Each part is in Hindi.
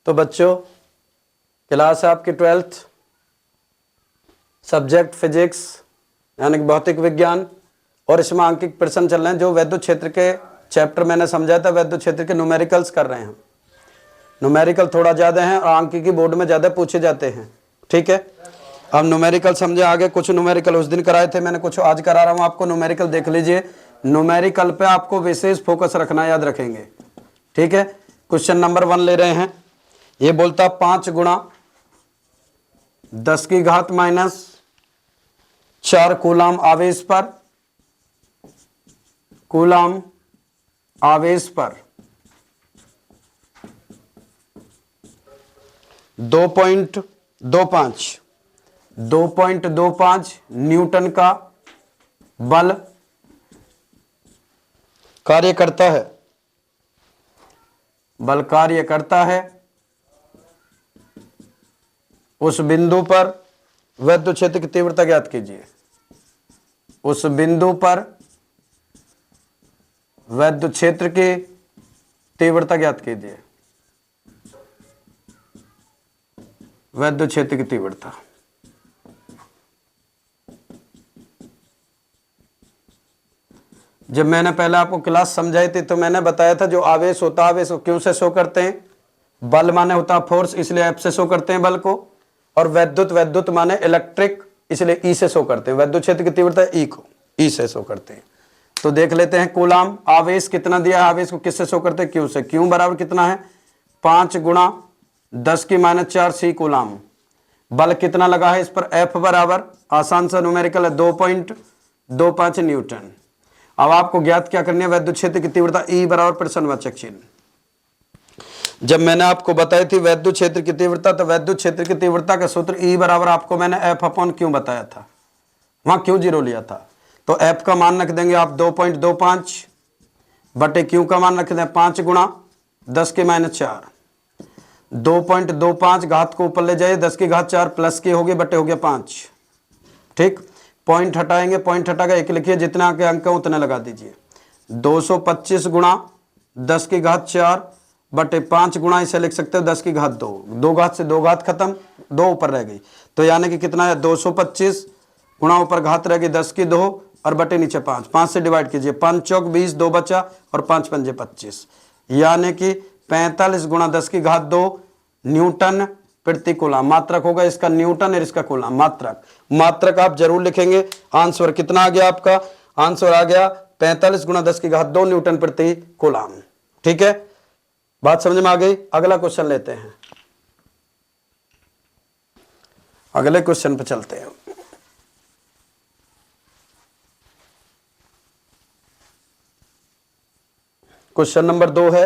तो बच्चों क्लास है आपकी 12th, सब्जेक्ट फिजिक्स यानी कि भौतिक विज्ञान, और इसमें आंकिक प्रश्न चल रहे हैं। जो वैद्युत क्षेत्र के चैप्टर मैंने समझाया था, वैद्युत क्षेत्र के न्यूमेरिकल्स कर रहे हैं। न्यूमेरिकल थोड़ा ज़्यादा हैं और आंकिकी बोर्ड में ज़्यादा पूछे जाते हैं। ठीक है, अब न्यूमेरिकल समझे आगे। कुछ न्यूमेरिकल उस दिन कराए थे मैंने, कुछ आज करा रहा हूँ आपको। न्यूमेरिकल देख लीजिए। न्यूमेरिकल पे आपको विशेष फोकस रखना, याद रखेंगे। ठीक है, क्वेश्चन नंबर 1 ले रहे हैं। ये बोलता 5 गुणा 10 की घात -4 कूलाम आवेश पर, कूलाम आवेश पर 2.25 न्यूटन का बल कार्य करता है। बल कार्य करता है। उस बिंदु पर वैद्युत क्षेत्र की तीव्रता ज्ञात कीजिए। उस बिंदु पर वैद्युत क्षेत्र की तीव्रता ज्ञात कीजिए। वैद्युत क्षेत्र की तीव्रता जब मैंने पहले आपको क्लास समझाई थी तो मैंने बताया था, जो आवेश होता है, आवेश को क्यों से शो करते हैं? बल माने होता है फोर्स, इसलिए एफ से शो करते हैं बल को। और वैद्युत माने इलेक्ट्रिक, इसलिए ई से शो करते हैं। वैद्युत क्षेत्र की तीव्रता ई को ई से शो करते हैं। तो देख लेते हैं। कूलाम आवेश कितना दिया है? आवेश को किससे शो करते हैं? क्यू से। क्यू बराबर कितना है? 5 गुणा 10 की -4 सी कूलाम। बल कितना लगा है इस पर? एफ बराबर आसान सा न्यूमेरिकल है 2.25 न्यूटन। अब आपको ज्ञात क्या करनी है? वैद्युत क्षेत्र की तीव्रता ई बराबर प्रश्नवाचक चिन्ह। जब मैंने आपको बताई थी वैद्युत क्षेत्र की तीव्रता, तो वैद्युत क्षेत्र की तीव्रता का सूत्र ई बराबर आपको मैंने एफ अपॉन क्यू बताया था। वहां क्यू 0 लिया था। तो एफ का मान रख देंगे आप 2.25 बटे क्यू का मान रख दें 5 गुणा 10 की -4। 2.25 घात को ऊपर ले जाइए, 10 की घात 4 प्लस की होगी, बटे हो गया 5। ठीक, पॉइंट हटाएंगे, पॉइंट हटाकर 1 लिखिए, जितना के अंक उतने लगा दीजिए। 225 गुणा 10 की घात 4 बटे 5 गुणा इसे लिख सकते हो 10 की घात 2। 2 घात से 2 घात खत्म, 2 ऊपर रह गई। तो यानी कि कितना है? 225 गुणा ऊपर घात रह गई 10 की 2 और बटे नीचे 5। 5 से डिवाइड कीजिए, 5 चौक 20, 2 बचा और 5 पंजे 25, यानी कि 45 गुणा 10 की घात 2 न्यूटन प्रति कूलाम। मात्रक होगा इसका न्यूटन और इसका कूलाम। मात्रक आप जरूर लिखेंगे। आंसर कितना आ गया आपका? आंसर आ गया 45 गुणा 10 की घात 2 न्यूटन प्रति कूलाम। ठीक है, बात समझ में आ गई? अगला क्वेश्चन लेते हैं। अगले क्वेश्चन पे चलते हैं। क्वेश्चन नंबर 2 है।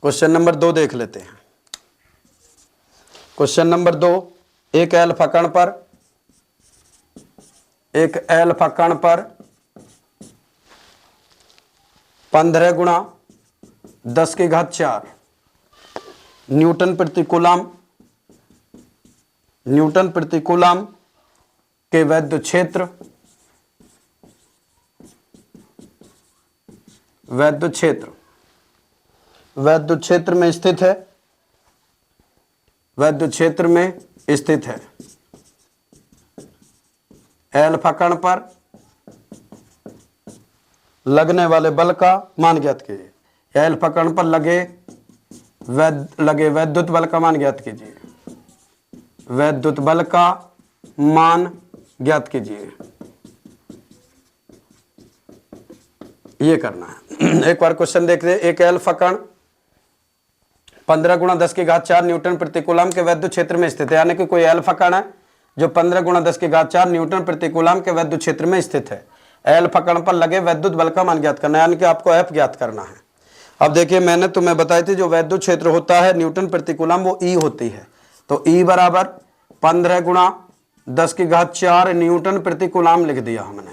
क्वेश्चन नंबर 2 देख लेते हैं। क्वेश्चन नंबर 2, एक एल्फा कण पर 15 गुणा 10 की घात 4 न्यूटन प्रति कूलाम के वैद्युत क्षेत्र में स्थित है। वैद्युत क्षेत्र में स्थित है। एल्फा कण पर लगने वाले बल का मान ज्ञात कीजिए। एल्फा कण पर लगे वैद्युत बल का मान ज्ञात कीजिए। वैद्युत बल का मान ज्ञात कीजिए। ये करना है। एक बार क्वेश्चन देख रहे। एक एल्फा कण 15 गुणा 10 की घात 4 न्यूटन प्रति कूलाम के वैद्युत क्षेत्र में स्थित है। यानी कि कोई एल्फा कण है जो 15 गुणा 10 की घात 4 न्यूटन प्रति कूलाम के वैद्युत क्षेत्र में स्थित है। एल्फा कण पर लगे वैद्युत बल का मान ज्ञात करना है, यानी कि आपको एफ ज्ञात करना है। अब देखिए, मैंने तुम्हें बताई थी जो वैद्युत क्षेत्र होता है न्यूटन प्रति कूलाम, वो ई होती है। तो ई बराबर 15 गुणा 10 की घात 4 न्यूटन प्रति कूलाम लिख दिया हमने।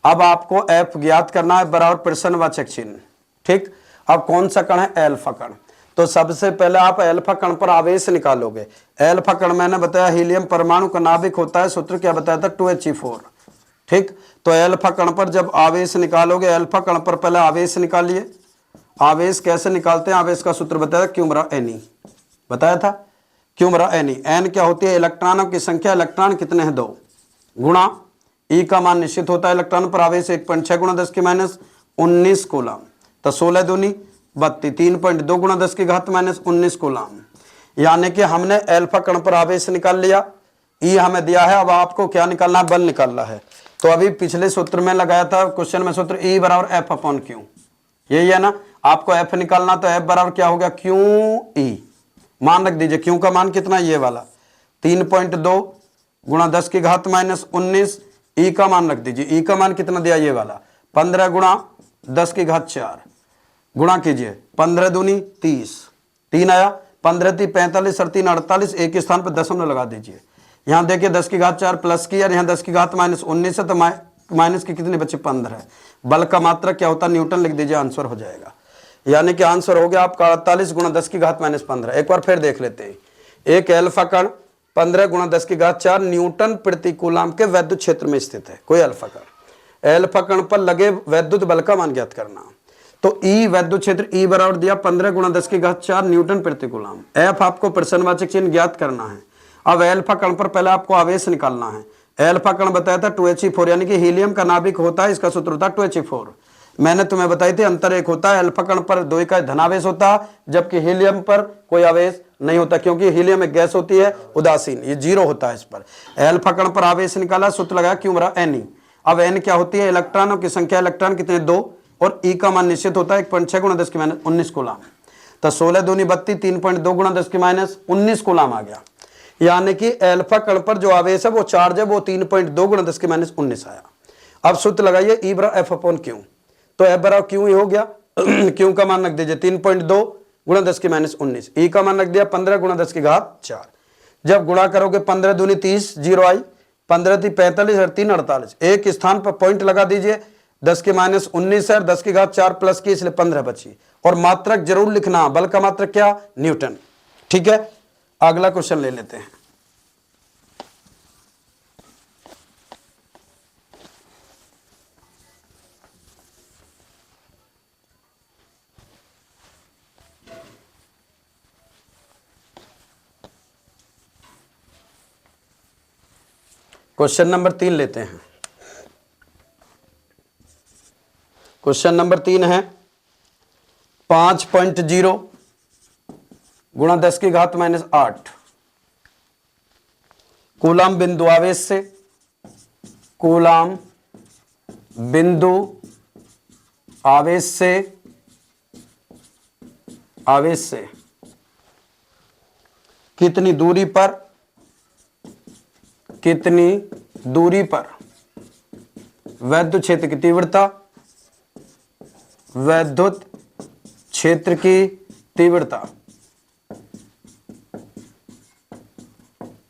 अब आपको एफ ज्ञात करना है बराबर प्रश्नवाचक चिन्ह। ठीक, अब कौन सा कण है? एल्फा कण। तो सबसे पहले आप एल्फा कण पर आवेश निकालोगे। एल्फा कण मैंने बताया हीलियम परमाणु का नाभिक होता है। सूत्र क्या बताया था? 2He4। ठीक, तो अल्फा कण पर जब आवेश निकालोगे, अल्फा कण पर पहले आवेश निकालिए। आवेश कैसे निकालते हैं, आवेश का सूत्र बताया क्यू बराबर एन ई, बताया था क्यू बराबर एन ई। एन क्या होती है, इलेक्ट्रॉनों की संख्या, इलेक्ट्रॉन कितने हैं 2, गुणा ई का मान निश्चित होता है इलेक्ट्रॉन पर आवेश 1.6 गुणा 10 की माइनस 19 कूलम, तो 16 दूनी 32, 3.2 गुणा 10 की घात माइनस 19 कूलम। यानी कि हमने अल्फा कण पर आवेश निकाल लिया, ई हमें दिया है, अब आपको क्या निकालना है, बल निकालना है। तो अभी पिछले सूत्र में लगाया था क्वेश्चन में सूत्र, ई बराबर एफ अपॉन क्यू, यही है ना। आपको एफ निकालना, तो एफ बराबर क्या हो गया, क्यू ई। मान रख दीजिए, क्यू का मान कितना, ये वाला 3.2 गुणा 10 की घात माइनस 19, ई का मान रख दीजिए, ई का मान कितना दिया, ये वाला 15 गुणा 10 की घात 4, गुणा कीजिए 15 दूनी 30, 3 आया, 15 3 45 और 3 48, एक के स्थान पर दशमलव लगा दीजिए। यहाँ देखिए 10 की घात 4 प्लस की, और यहाँ 10 की घात माइनस 19 है, तो माइनस की कितने बचे, 15। बल का मात्रक क्या होता है, न्यूटन लिख दीजिए, आंसर हो जाएगा। यानी कि आंसर हो गया आपका 48 गुणा 10 की घात माइनस 15। एक बार फिर देख लेते हैं, एक अल्फा कण 15 गुणा 10 की घात 4 न्यूटन प्रति कूलम के वैद्युत क्षेत्र में स्थित है। कोई अल्फा कण, अल्फा कण पर लगे वैद्युत बल का मान ज्ञात करना। तो ई वैद्युत क्षेत्र ई बराबर दिया 15 गुणा 10 की घात 4 न्यूटन प्रति कूलम। एफ आपको प्रश्नवाचक चिन्ह ज्ञात करना है। अब अल्फा कण पर पहले आपको आवेश निकालना है। अल्फा कण बताया था 2He4, यानी कि हीलियम का नाभिक होता है, इसका सूत्र होता है 2He4। मैंने तुम्हें बताई थी अंतर एक होता है, अल्फा कण पर 2 इकाई धनावेश होता है, जबकि हीलियम पर कोई आवेश नहीं होता, क्योंकि हीलियम एक गैस होती है उदासीन, ये 0 होता है इस पर। अल्फा कण पर आवेश निकाला, सूत्र लगाया क्यू बराबर एन ई। अब एन क्या होती है, इलेक्ट्रॉनों की संख्या, इलेक्ट्रॉन कितने 2, और ई का मान निश्चित होता है 1.6 गुणा 10 की माइनस 19 कूलम, तो 16 दूनी 32, 3.2 गुणा 10 की माइनस 19 कूलम आ गया। यानी कि अल्फा कण पर जो आवेश है वो चार्ज है, वो 3.2 गुणा 10 की माइनस 19 आया। अब सूत्र लगाइए ई बराबर एफ अपॉन क्यू, तो एफ बराबर क्यू ही हो गया। क्यू का मान रख दीजिए 3.2 गुणा 10 की माइनस 19, ई का मान रख दिया 15 गुणा 10 की घात 4। जब गुणा करोगे 15 दूनी 30, 0 आई, 15 3 45 और 3 48, एक स्थान पर पॉइंट लगा दीजिए, 10 की माइनस 19 है, 10 की घात 4 प्लस की, इसलिए 15 बची। और मात्रक जरूर लिखना, बल का मात्रक क्या, न्यूटन। ठीक है, अगला क्वेश्चन ले लेते हैं। क्वेश्चन नंबर 3 लेते हैं। क्वेश्चन नंबर 3 है 5.0 गुणा 10 की घात माइनस 8 कूलम बिंदु आवेश से, कूलम बिंदु आवेश से, आवेश से कितनी दूरी पर, कितनी दूरी पर वैद्युत क्षेत्र की तीव्रता, वैद्युत क्षेत्र की तीव्रता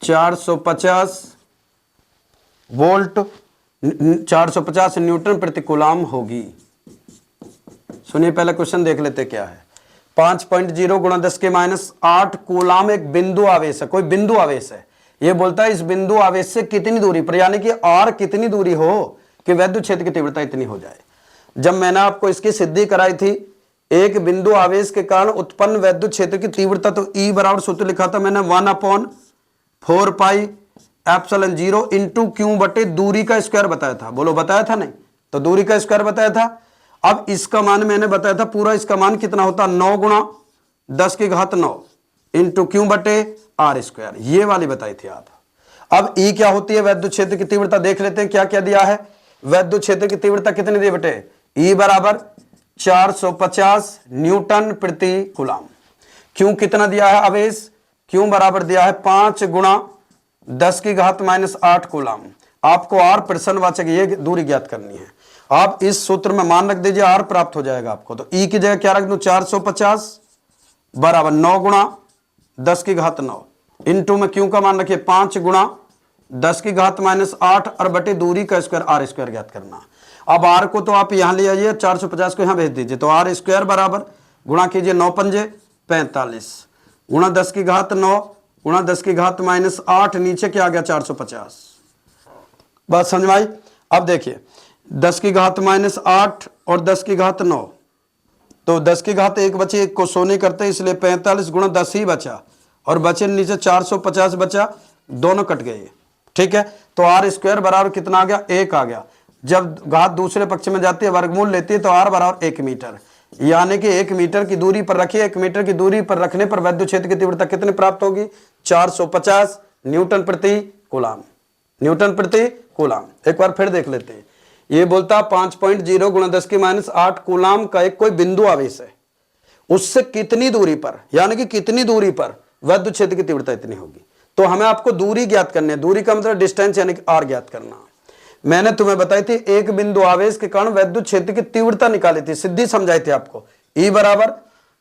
450 वोल्ट, 450 न्यूटन प्रति कूलम होगी। सुनिए, पहले क्वेश्चन देख लेते क्या है। 5.0 गुणा 10 के माइनस 8 कूलम एक बिंदु आवेश है, कोई बिंदु आवेश है। ये बोलता है इस बिंदु आवेश से कितनी दूरी पर, यानी कि आर कितनी दूरी हो कि वैद्युत क्षेत्र की तीव्रता इतनी हो जाए। जब मैंने आपको इसकी सिद्धि कराई थी, एक बिंदु आवेश के कारण उत्पन्न वैद्युत क्षेत्र की तीव्रता, तो ई बराबर सूत्र लिखा था मैंने 1/4 पाई एप्सिलॉन 0 इंटू क्यू बटे दूरी का स्क्वायर बताया था। बोलो, बताया था नहीं? तो दूरी का स्क्वायर बताया था। अब इसका मान मैंने बताया था पूरा, इसका मान कितना होता, 9 गुणा 10 की घात 9 इंटू क्यू बटे आर स्क्वायर, ये वाली बताई थी आप। अब ई क्या होती है, वैद्युत क्षेत्र की तीव्रता देख लेते हैं क्या क्या दिया है। वैद्युत क्षेत्र की तीव्रता कितनी दी बेटे, ई बराबर 450 न्यूटन प्रति कूलम। क्यों कितना दिया है आवेश, क्यों बराबर दिया है 5 गुणा 10 की घात माइनस 8 कूलम। आपको आर प्रश्नवाचक ये दूरी ज्ञात करनी है। आप इस सूत्र में मान रख दीजिए, आर प्राप्त हो जाएगा आपको। तो ई की जगह क्या रख दूं, 450 बराबर 9 गुणा 10 की घात 9 इंटू में क्यों का मान रखिए 5 गुणा 10 की घात माइनस 8 और बटे दूरी का स्क्वायर आर स्क्वायर ज्ञात करना। अब आर को तो आप यहां ले आइए, 450 को यहां भेज दीजिए, तो आर स्क्वायर बराबर गुणा कीजिए 9 पंजे 45 गुणा 10 की घात 9 गुणा 10 की घात माइनस 8, नीचे क्या आ गया 450। बात समझ में आई। अब देखिए 10 की घात -8 और 10 की घात 9, तो 10 की घात 1 बची, 1 को 100 नहीं करते इसलिए 45 गुणा 10 ही बचा, और बचे नीचे 450 बचा, दोनों कट गए। ठीक है, तो आर स्क्वायर बराबर कितना आ गया, 1 आ गया। जब घात दूसरे पक्ष में जाती है वर्गमूल लेती है तो आर बराबर 1 मीटर, यानी कि 1 मीटर की दूरी पर रखिए। 1 मीटर की दूरी पर रखने पर विद्युत क्षेत्र की तीव्रता कितनी प्राप्त होगी, 450 न्यूटन प्रति कूलाम। न्यूटन प्रति कूलाम। एक बार फिर देख लेते हैं। ये बोलता 5.0 गुणा 10 की -8 कूलाम का एक कोई बिंदु आवेश है, उससे कितनी दूरी पर, यानी कि कितनी दूरी पर विद्युत क्षेत्र की तीव्रता इतनी होगी। तो हमें आपको दूरी ज्ञात करनी है, दूरी का मतलब डिस्टेंस यानी कि आर ज्ञात करना। मैंने तुम्हें बताई थी एक बिंदु आवेश के कारण विद्युत क्षेत्र की तीव्रता निकाली थी, सिद्धि समझाई थी आपको। E बराबर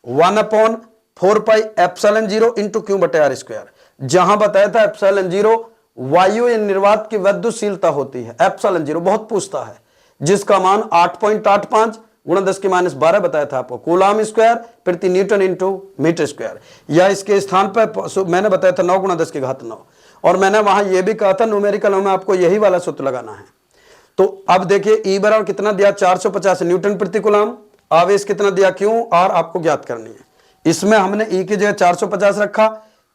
1/4πε0 इंटू Q/r²। जहां बताया था ε0 वायु या निर्वात की विद्युतशीलता होती है, ε0 बहुत पूछता है, जिसका मान 8.85 गुणा 10 की -12 बताया था आपको, कूलाम स्क्वायर प्रति न्यूटन इंटू मीटर स्क्वायर। या इसके स्थान पर मैंने बताया था 9 गुणा 10 की घात 9, और मैंने वहां यह भी कहा था न्यूमेरिकल में आपको यही वाला सूत्र लगाना है। तो अब देखिए E बराबर कितना दिया, 450 न्यूटन प्रति कूलाम, आवेश कितना दिया, क्यों आर आपको ज्ञात करनी है। इसमें हमने E की जगह 450 रखा,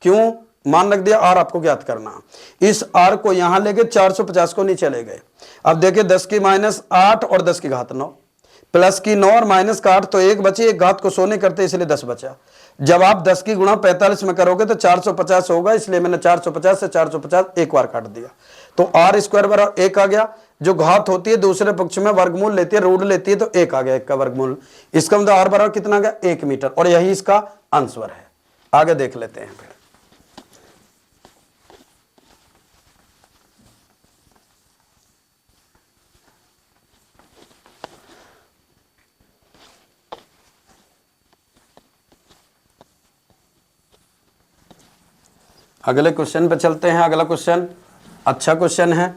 क्यों मान रख दिया, आर आपको ज्ञात करना। इस आर को यहां ले गए, 450 को नीचे ले गए। अब देखिए 10 की -8 और 10 की घात 9, प्लस की 9 और माइनस का 8, तो 1 बची, एक घात को 100 नहीं करते इसलिए 10 बचा। जब आप 10 की गुणा 45 में करोगे तो 450 होगा, इसलिए मैंने 450 से 450 एक बार काट दिया, तो आर स्क्वायर बराबर 1 आ गया। जो घात होती है दूसरे पक्ष में वर्गमूल लेती है, रूट लेती है, तो 1 आ गया, 1 का वर्गमूल। इसका मतलब आर बराबर कितना आ गया, 1 मीटर, और यही इसका आंसर है। आगे देख लेते हैं फिर। अगले क्वेश्चन पे चलते हैं। अगला क्वेश्चन अच्छा क्वेश्चन है,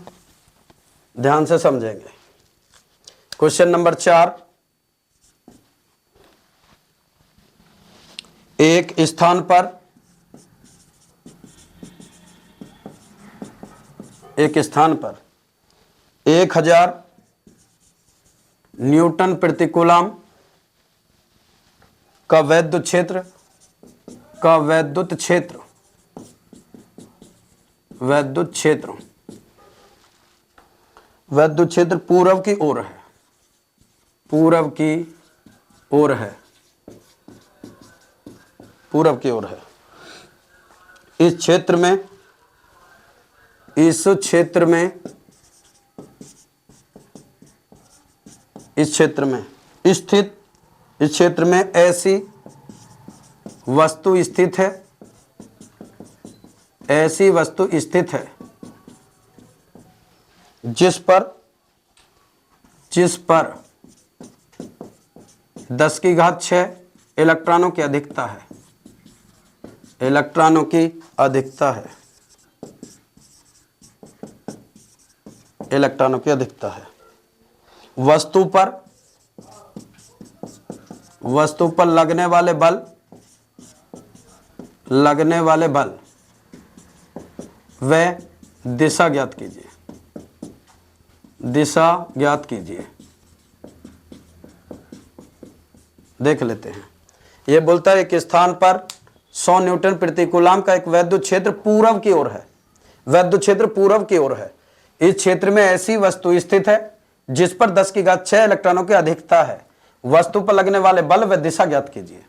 ध्यान से समझेंगे। क्वेश्चन नंबर 4, एक स्थान पर 1000 न्यूटन प्रति कूलाम का विद्युत क्षेत्र पूर्व की ओर है, पूर्व की ओर है। इस क्षेत्र में ऐसी वस्तु स्थित है जिस पर 10 की घात 6 इलेक्ट्रॉनों की अधिकता है, वस्तु पर लगने वाले बल व दिशा ज्ञात कीजिए। देख लेते हैं। यह बोलता है एक स्थान पर 100 न्यूटन प्रति कूलाम का एक विद्युत क्षेत्र पूर्व की ओर है। इस क्षेत्र में ऐसी वस्तु स्थित है जिस पर 10 की घात 6 इलेक्ट्रॉनों की अधिकता है। वस्तु पर लगने वाले बल व दिशा ज्ञात कीजिए।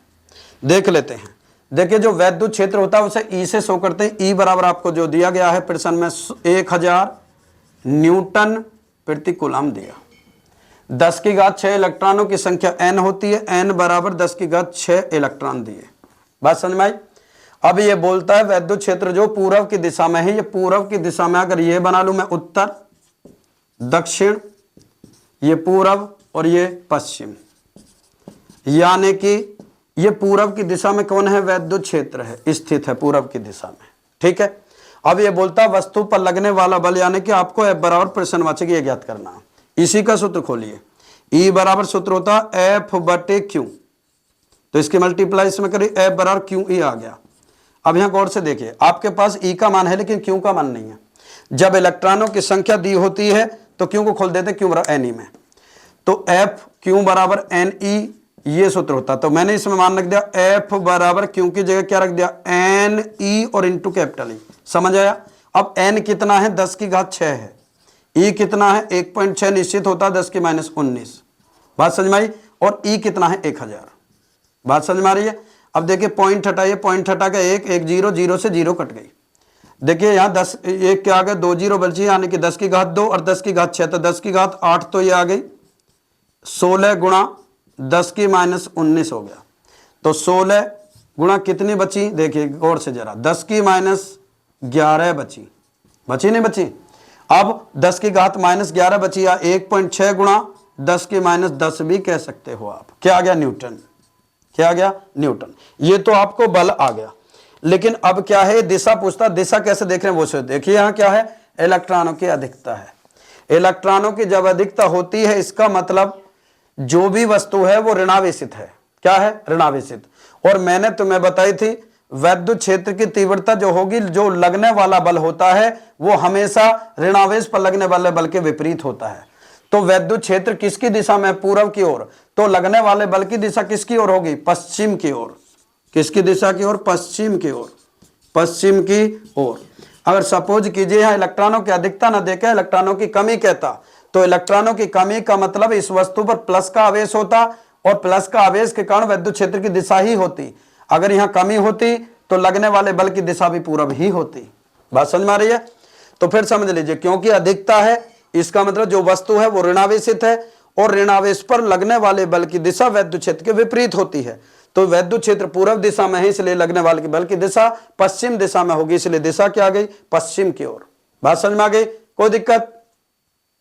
देख लेते हैं। देखिए जो विद्युत क्षेत्र होता है उसे ई से शो करते हैं। ई बराबर आपको जो दिया गया है प्रश्न में 1000 न्यूटन प्रति कूलाम दिया। 10 की घात 6 इलेक्ट्रॉनों की संख्या n होती है, n बराबर 10 की घात 6 इलेक्ट्रॉन दिए। बात समझ में आई। अब ये बोलता है विद्युत क्षेत्र जो पूर्व की दिशा में है, ये पूर्व की दिशा में अगर ये बना लूं मैं उत्तर दक्षिण, ये पूर्व और ये पश्चिम, यानी कि ये पूर्व की दिशा में कौन है, विद्युत क्षेत्र है, स्थित है पूर्व की दिशा में। ठीक है। अब ये बोलता है वस्तु पर लगने वाला बल, यानी कि आपको F बराबर प्रश्नवाचक ये ज्ञात करना। इसी का सूत्र खोलिए। E बराबर सूत्र होता है F/Q, तो इसकी मल्टीप्लाई इसमें करिए, F बराबर QE आ गया। अब यहां गौर से देखिए, आपके पास E का मान है लेकिन Q का मान नहीं है। जब इलेक्ट्रॉनों की संख्या दी होती है तो क्यू को खोल देते क्यू बराबर एन ई में, तो एफ क्यू बराबर एन ई, ये सूत्र होता। तो मैंने इसमें मान रख दिया एफ बराबर क्यू की जगह क्या रख दिया एन ई और इंटू कैपिटल ई। समझ आया? अब एन कितना है 10 की घात 6 है, ई कितना है 1.6 निश्चित होता है 10 की माइनस 19। बात समझ में आई? और ई कितना है 1000। बात समझ में आ रही है? अब देखिए पॉइंट हटाइए, पॉइंट हटा के एक जीरो, जीरो से जीरो कट गई। देखिए यहाँ 10 एक क्या आ गया 2 जीरो बची, यानी कि 10 की घात 2 और 10 की घात 6, तो 10 की घात 8 तो ये आ गई 16 गुणा 10 की माइनस 19 हो गया। तो 16 गुणा कितनी बची, देखिए गौर से जरा, 10 की माइनस 11 बची, बची नहीं बची? अब 10 की घात माइनस 11 बची, या 1.6 गुणा 10 की माइनस 10 भी कह सकते हो आप। क्या आ गया? न्यूटन। क्या आ गया? न्यूटन। ये तो आपको बल आ गया। लेकिन अब क्या है, दिशा पूछता, दिशा कैसे देख रहे हैं वो से देखिए। यहां क्या है, इलेक्ट्रॉनों की अधिकता है। इलेक्ट्रॉनों की जब अधिकता होती है, इसका मतलब जो भी वस्तु है वो ऋणावेशित है। क्या है? ऋणावेशित। और मैंने तुम्हें बताई थी वैद्युत क्षेत्र की तीव्रता जो होगी, जो लगने वाला बल होता है वो हमेशा ऋणावेश पर लगने वाले बल के विपरीत होता है। तो वैद्युत क्षेत्र किसकी दिशा में? पूर्व की ओर। तो लगने वाले बल की दिशा किसकी ओर होगी? पश्चिम की ओर। किसकी दिशा की ओर? पश्चिम की ओर। पश्चिम की ओर। अगर सपोज कीजिए यहाँ इलेक्ट्रॉनों की अधिकता न देखे, इलेक्ट्रॉनों की कमी कहता, तो इलेक्ट्रॉनों की कमी का मतलब इस वस्तु पर प्लस का आवेश होता, और प्लस का आवेश के कारण वैद्युत क्षेत्र की दिशा ही होती। अगर यहाँ कमी होती तो लगने वाले बल की दिशा भी पूरब ही होती। बात समझ में आ रही है? तो फिर समझ लीजिए, क्योंकि अधिकता है इसका मतलब जो वस्तु है वो ऋणावेशित है, और ऋणावेश पर लगने वाले बल की दिशा वैद्युत क्षेत्र के विपरीत होती है। तो वैद्युत क्षेत्र पूर्व दिशा में है, इसलिए लगने वाले बल की दिशा पश्चिम दिशा में होगी, इसलिए दिशा क्या आ गई? पश्चिम की ओर। बात समझ में आ गई? कोई दिक्कत?